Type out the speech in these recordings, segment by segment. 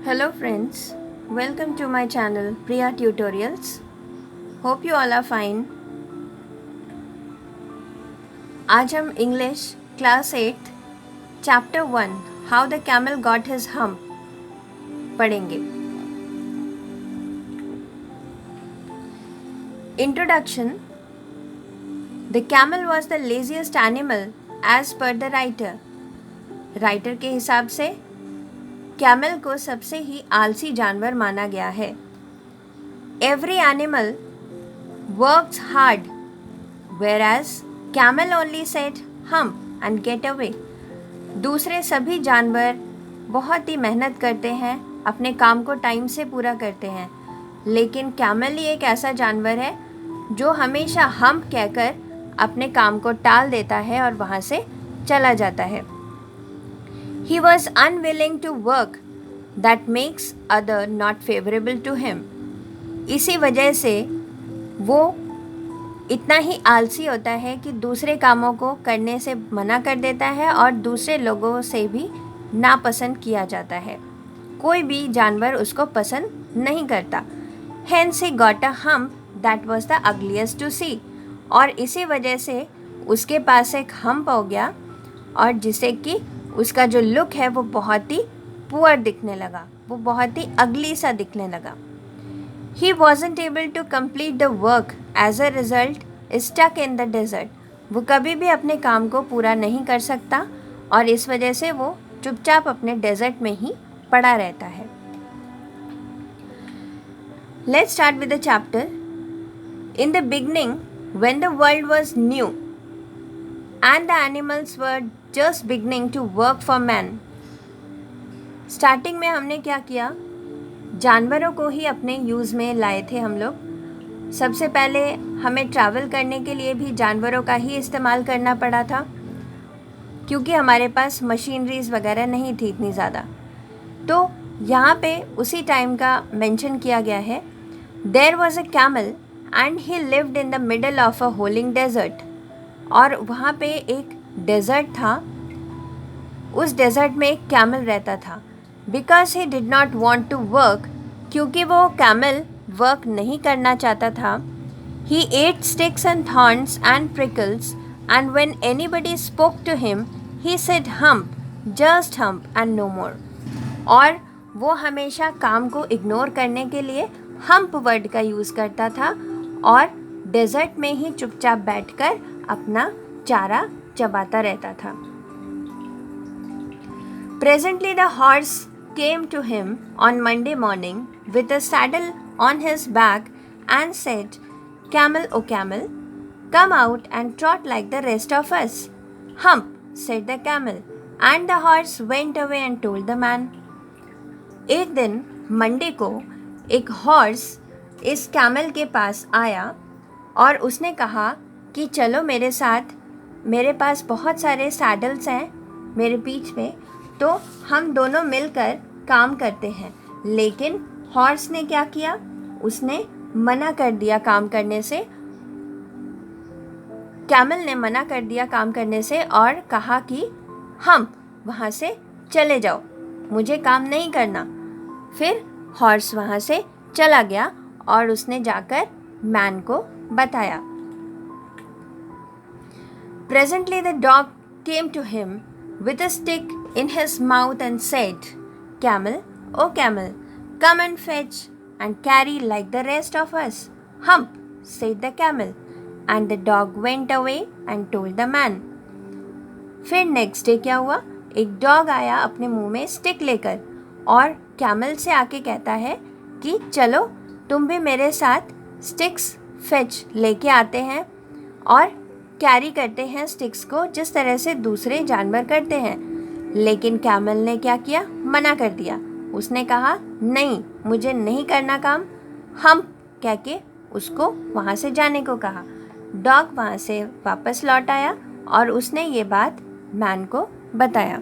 Hello friends, welcome to my channel Priya Tutorials. Hope you all are fine. आज हम English class 8 chapter 1 how the camel got his hump पढ़ेंगे. Introduction. The camel was the laziest animal as per the writer. Writer के हिसाब से camel को सबसे ही आलसी जानवर माना गया है. Every animal works hard whereas camel only said hump and get away. दूसरे सभी जानवर बहुत ही मेहनत करते हैं, अपने काम को टाइम से पूरा करते हैं, लेकिन कैमल ही एक ऐसा जानवर है जो हमेशा हम्प कहकर अपने काम को टाल देता है और वहाँ से चला जाता है. He was unwilling to work that makes other not favorable to him. इसी वजह से वो इतना ही आलसी होता है कि दूसरे कामों को करने से मना कर देता है और दूसरे लोगों से भी नापसंद किया जाता है. कोई भी जानवर उसको पसंद नहीं करता. Hence he got a hump that was the ugliest to see. और इसी वजह से उसके पास एक हम्प हो गया और जिससे कि उसका जो लुक है वो बहुत ही पुअर दिखने लगा, वो बहुत ही अगली सा दिखने लगा. He wasn't able to complete the work as a result stuck in the desert. वो कभी भी अपने काम को पूरा नहीं कर सकता और इस वजह से वो चुपचाप अपने डेजर्ट में ही पड़ा रहता है. Let's start with the chapter. In the beginning, when the world was new and the animals were just beginning to work for man. Starting में हमने क्या किया, जानवरों को ही अपने यूज़ में लाए थे हम लोग. सबसे पहले हमें ट्रैवल करने के लिए भी जानवरों का ही इस्तेमाल करना पड़ा था क्योंकि हमारे पास मशीनरीज वगैरह नहीं थी इतनी ज़्यादा. तो यहाँ पे उसी टाइम का मेंशन किया गया है. There was a camel and he lived in the middle of a howling desert. और वहाँ पे एक डेजर्ट था, उस डेजर्ट में एक कैमल रहता था. Because he did not want to work, क्योंकि वो कैमल वर्क नहीं करना चाहता था. He ate sticks and thorns and prickles and when anybody spoke to him he said humph, just humph and no more. और वो हमेशा काम को इग्नोर करने के लिए हम्प वर्ड का यूज़ करता था और डेजर्ट में ही चुपचाप बैठकर अपना चारा चबाता रहता था. Presently the horse came to him on Monday morning with a saddle on his back and said, "Camel, O camel, come out and trot like the rest of us." "Hump," said the camel, and the horse went away and told the man. एक दिन Monday को एक horse इस camel के पास आया और उसने कहा कि चलो मेरे साथ, मेरे पास बहुत सारे सैडल्स हैं मेरे पीठ में, तो हम दोनों मिलकर काम करते हैं. लेकिन हॉर्स ने क्या किया, उसने मना कर दिया काम करने से. कैमल ने मना कर दिया काम करने से और कहा कि हम वहाँ से चले जाओ, मुझे काम नहीं करना. फिर हॉर्स वहाँ से चला गया और उसने जाकर मैन को बताया. Presently the dog came to him with a stick in his mouth and said, "Camel, O camel, come and fetch and carry like the rest of us." "Hump," said the camel, and the dog went away and told the man. फिर next day क्या हुआ, एक dog आया अपने मुंह में stick लेकर और कैमल से आके कहता है कि चलो तुम भी मेरे साथ स्टिक्स फेच लेके आते हैं और कैरी करते हैं स्टिक्स को जिस तरह से दूसरे जानवर करते हैं. लेकिन कैमल ने क्या किया, मना कर दिया. उसने कहा नहीं, मुझे नहीं करना काम. हम कह के उसको वहाँ से जाने को कहा. डॉग वहाँ से वापस लौट आया और उसने ये बात मैन को बताया.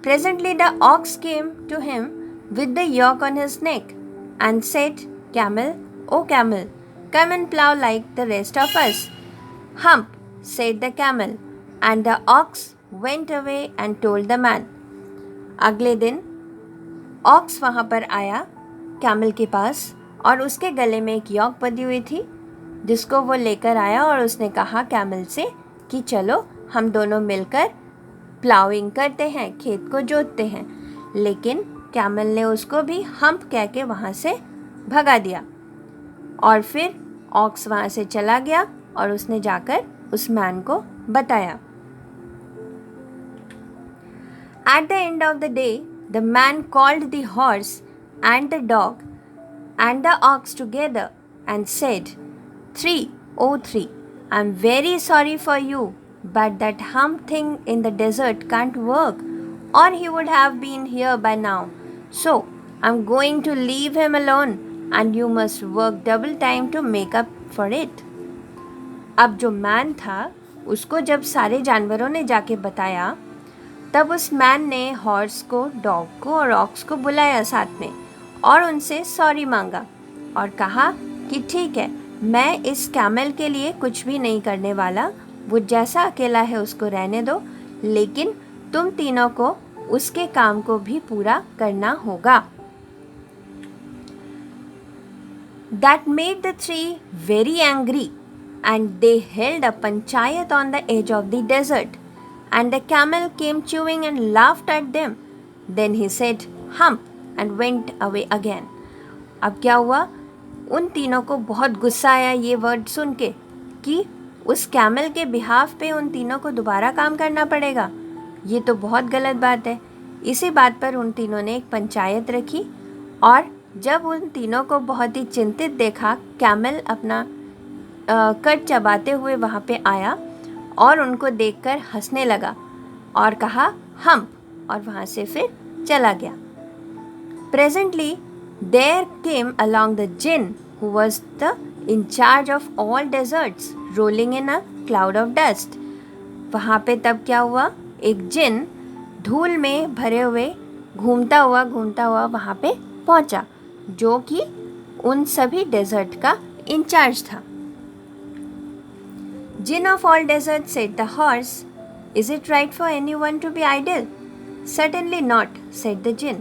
Presently the ox came to him with the yoke on his neck and said, "Camel, O camel, come and plow like the rest of us." "Hump," said the camel, and the ox went away and told the man. अगले दिन aux वहाँ पर आया camel के पास और उसके गले में एक यॉक बंधी हुई थी जिसको वो लेकर आया और उसने कहा कैमल से कि चलो हम दोनों मिलकर प्लाउइंग करते हैं, खेत को जोतते हैं। लेकिन कैमल ने उसको भी हम्प कह के वहाँ से भगा दिया और फिर ऑक्स वहाँ से चला गया और उसने जाकर उस मैन को बताया। At the end of the day, the man called the horse and the dog and the ox together and said, 3, oh 3, I'm very sorry for you, but that hump thing in the desert can't work, or he would have been here by now. So, I'm going to leave him alone, and you must work double time to make up for it. अब जो man था उसको जब सारे जानवरों ने जाके बताया तब उस मैन ने हॉर्स को, डॉग को और ऑक्स को बुलाया साथ में और उनसे सॉरी मांगा और कहा कि ठीक है, मैं इस कैमल के लिए कुछ भी नहीं करने वाला, वो जैसा अकेला है उसको रहने दो, लेकिन तुम तीनों को उसके काम को भी पूरा करना होगा। That made the three very angry and they held a panchayat on the edge of the desert. And the camel came chewing and laughed at them. Then he said, hump, and went away again. अब क्या हुआ, उन तीनों को बहुत गुस्सा आया ये वर्ड सुन के कि उस कैमल के बिहाफ पे उन तीनों को दोबारा काम करना पड़ेगा। ये तो बहुत गलत बात है। इसी बात पर उन तीनों ने एक पंचायत रखी और जब उन तीनों को बहुत ही चिंतित देखा, कैमल अपना कट चबाते हुए वहाँ पे आया और उनको देखकर हंसने लगा और कहा हम्प और वहाँ से फिर चला गया। Presently there came along the jinn who was the in charge of all deserts rolling in a cloud of dust. वहाँ पे तब क्या हुआ, एक जिन धूल में भरे हुए घूमता हुआ वहाँ पे पहुँचा जो कि उन सभी डेजर्ट का इंचार्ज था। Jinn of all deserts, said the horse, is it right for anyone to be idle? Certainly not, said the jinn.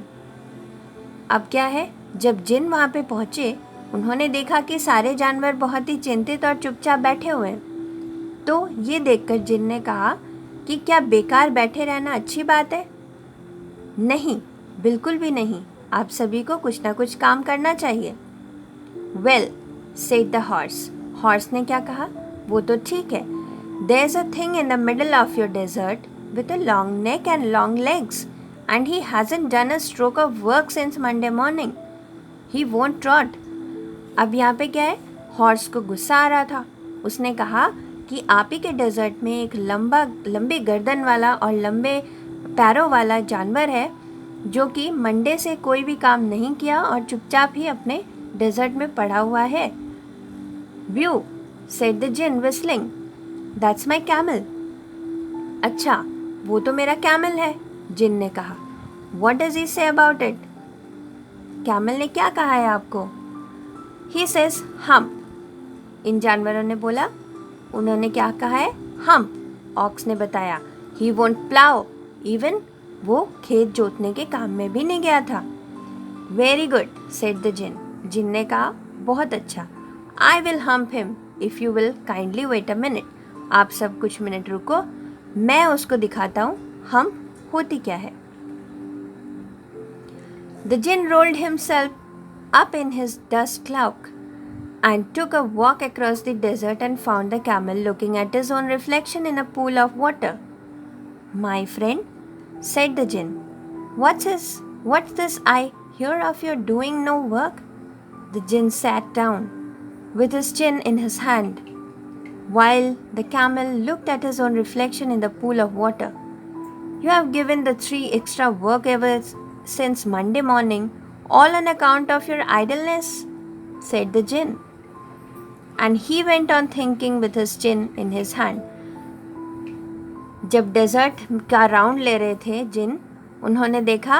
अब क्या है, जब जिन वहाँ पे पहुँचे उन्होंने देखा कि सारे जानवर बहुत ही चिंतित और चुपचाप बैठे हुए हैं। तो ये देखकर जिन ने कहा कि क्या बेकार बैठे रहना अच्छी बात है? नहीं, बिल्कुल भी नहीं, आप सभी को कुछ ना कुछ काम करना चाहिए। Well, said the horse. Horse ने क्या कहा, वो तो ठीक है। There's a thing in the middle of your desert with a long neck and long legs, and he hasn't done a stroke of work since Monday morning. He won't trot. अब यहाँ पे क्या है, हॉर्स को गुस्सा आ रहा था। उसने कहा कि आप ही के डेजर्ट में एक लंबी गर्दन वाला और लंबे पैरों वाला जानवर है जो कि मंडे से कोई भी काम नहीं किया और चुपचाप ही अपने डेजर्ट में पड़ा हुआ है। View, said the jinn whistling. That's my camel. अच्छा, वो तो मेरा कैमल है, जिन ने कहा। What does he say about it? Camel ने क्या कहा है आपको? He says hump. इन जानवरों ने बोला, उन्होंने क्या कहा है? hump. ऑक्स ने बताया, he won't plow. Even वो खेत जोतने के काम में भी नहीं गया था। Very good, said the jinn. जिन ने कहा, बहुत अच्छा। I will hump him. If you will kindly wait a minute. आप सब कुछ मिनट रुको, मैं उसको दिखाता हूँ हम होती क्या है। The jinn rolled himself up in his dust cloak and took a walk across the desert and found the camel looking at his own reflection in a pool of water. My friend, said the jinn, what's this I hear of your doing no work? The jinn sat down with his chin in his hand, while the camel looked at his own reflection in the pool of water. You have given the 3 extra work ever since Monday morning, all on account of your idleness, said the jinn. And he went on thinking with his chin in his hand. जब desert का round ले रहे थे जिन, उन्होंने देखा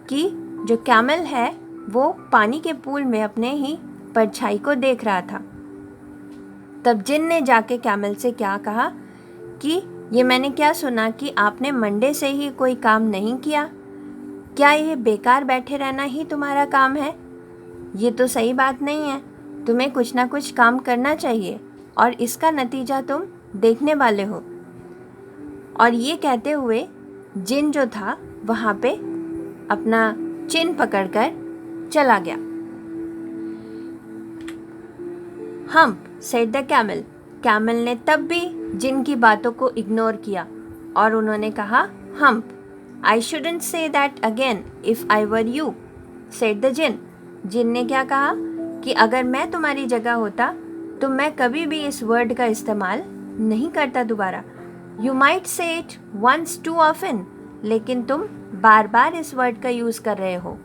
कि जो camel है वो पानी के पूल में अपने ही परछाई को देख रहा था। तब जिन ने जाके कैमल से क्या कहा कि ये मैंने क्या सुना कि आपने मंडे से ही कोई काम नहीं किया। क्या ये बेकार बैठे रहना ही तुम्हारा काम है? ये तो सही बात नहीं है। तुम्हें कुछ ना कुछ काम करना चाहिए और इसका नतीजा तुम देखने वाले हो। और ये कहते हुए जिन जो था वहाँ पे अपना चिन पकड़कर चला गया। Hump said the camel. Camel ने तब भी जिन की बातों को इग्नोर किया और उन्होंने कहा, humph, I shouldn't say that again if I were you, said the djinn. Djinn ने क्या कहा कि अगर मैं तुम्हारी जगह होता तो मैं कभी भी इस वर्ड का इस्तेमाल नहीं करता दोबारा। You might say it once too often, लेकिन तुम बार बार इस वर्ड का यूज़ कर रहे हो।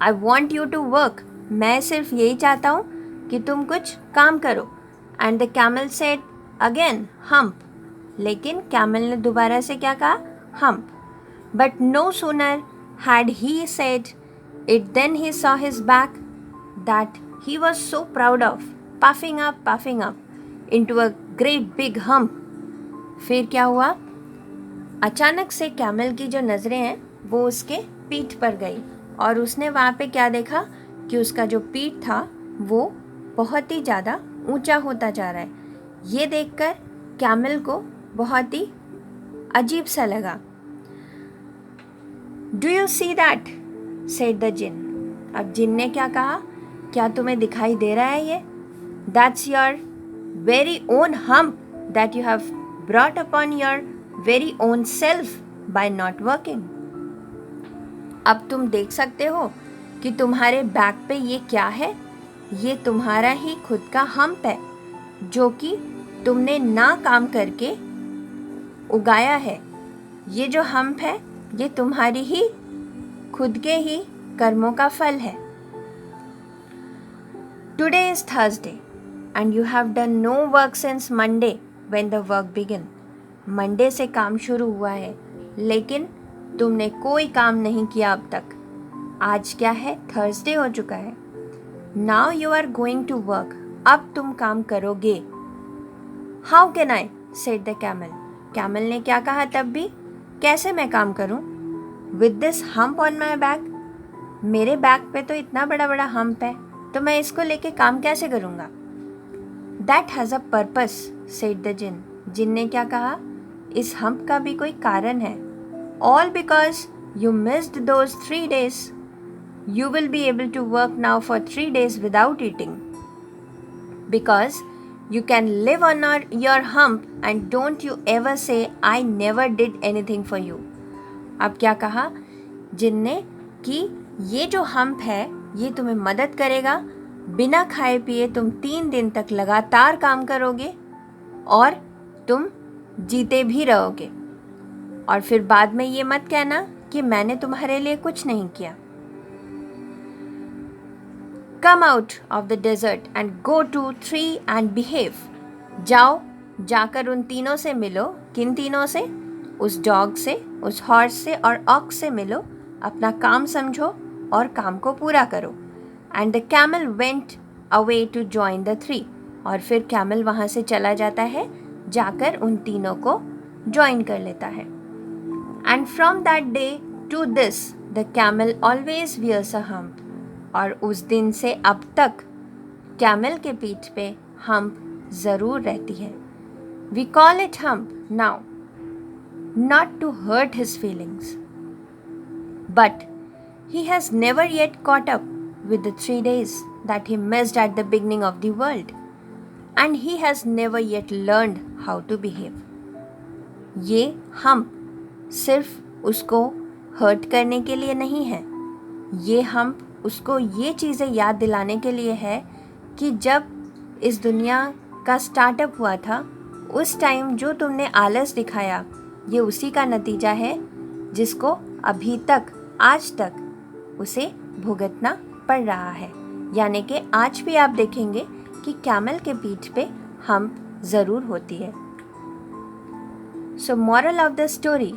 I want you to work. मैं सिर्फ यही चाहता हूँ कि तुम कुछ काम करो। And the camel said again hump. लेकिन कैमल ने दोबारा से क्या कहा? Hump. But no sooner had he said it, then he saw his back that he was so proud of, puffing up into a great big hump. फिर क्या हुआ? अचानक से कैमल की जो नज़रें हैं वो उसके पीठ पर गई और उसने वहाँ पे क्या देखा कि उसका जो पीठ था वो बहुत ही ज़्यादा ऊंचा होता जा रहा है। ये देखकर कैमल को बहुत ही अजीब सा लगा। Do you see that, said the djinn. अब जिन ने क्या कहा? क्या तुम्हें दिखाई दे रहा है ये? That's your very own hump that you have brought upon your very own self by not working. अब तुम देख सकते हो कि तुम्हारे बैक पे ये क्या है? ये तुम्हारा ही खुद का हम्प है जो कि तुमने ना काम करके उगाया है। ये जो हम्प है ये तुम्हारी ही खुद के ही कर्मों का फल है। Today is Thursday and you have done no work since Monday when the work begin. Monday से काम शुरू हुआ है लेकिन तुमने कोई काम नहीं किया अब तक। आज क्या है? थर्सडे हो चुका है। Now you are going to work. अब तुम काम करोगे। How can I, said the camel. Camel ने क्या कहा तब भी? कैसे मैं काम करूं? With this hump on my back. मेरे बैक पे तो इतना बड़ा बड़ा हम्प है तो मैं इसको लेके काम कैसे करूँगा? That has a purpose, said the djinn. Djinn ने क्या कहा? इस हम्प का भी कोई कारण है। All because you missed those 3 days. You will be able to work now for 3 days without eating. Because you can live on your hump and don't you ever say I never did anything for you. अब क्या कहा जिनने कि ये जो hump है ये तुम्हें मदद करेगा। बिना खाए पिए तुम 3 दिन तक लगातार काम करोगे और तुम जीते भी रहोगे। और फिर बाद में ये मत कहना कि मैंने तुम्हारे लिए कुछ नहीं किया। Come out of the desert and go to 3 and behave. जाओ, जाकर उन तीनों से मिलो। किन तीनों से? उस डॉग से, उस हॉर्स से और ऑक्स से मिलो। अपना काम समझो और काम को पूरा करो। And the camel went away to join the 3. और फिर कैमल वहाँ से चला जाता है, जाकर उन तीनों को ज्वाइन कर लेता है। And from that day to this, the camel always wears a hump. और उस दिन से अब तक कैमल के पीठ पे हम्प ज़रूर रहती है। We call it hump now, not to hurt his feelings, but he has never yet caught up with the 3 days that he missed at the beginning of the world, and he has never yet learned how to behave. ये hump सिर्फ उसको hurt करने के लिए नहीं है, ये hump उसको ये चीज़ें याद दिलाने के लिए है कि जब इस दुनिया का स्टार्टअप हुआ था उस टाइम जो तुमने आलस दिखाया ये उसी का नतीजा है जिसको अभी तक, आज तक उसे भुगतना पड़ रहा है। यानी कि आज भी आप देखेंगे कि कैमल के पीठ पे हम्प ज़रूर होती है। So moral of the story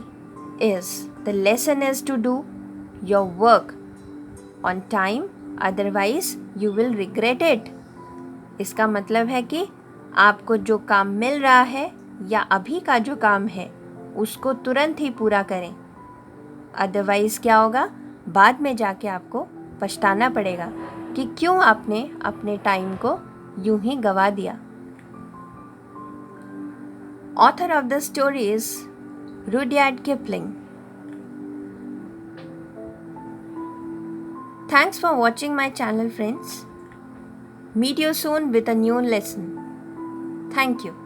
is the lesson is to do your work on time, otherwise you will regret it. इसका मतलब है कि आपको जो काम मिल रहा है या अभी का जो काम है उसको तुरंत ही पूरा करें, अदरवाइज़ क्या होगा, बाद में जाके आपको पछताना पड़ेगा कि क्यों आपने अपने टाइम को यूं ही गवा दिया। Author of the story is Rudyard Kipling. Thanks for watching my channel, friends. Meet you soon with a new lesson. Thank you.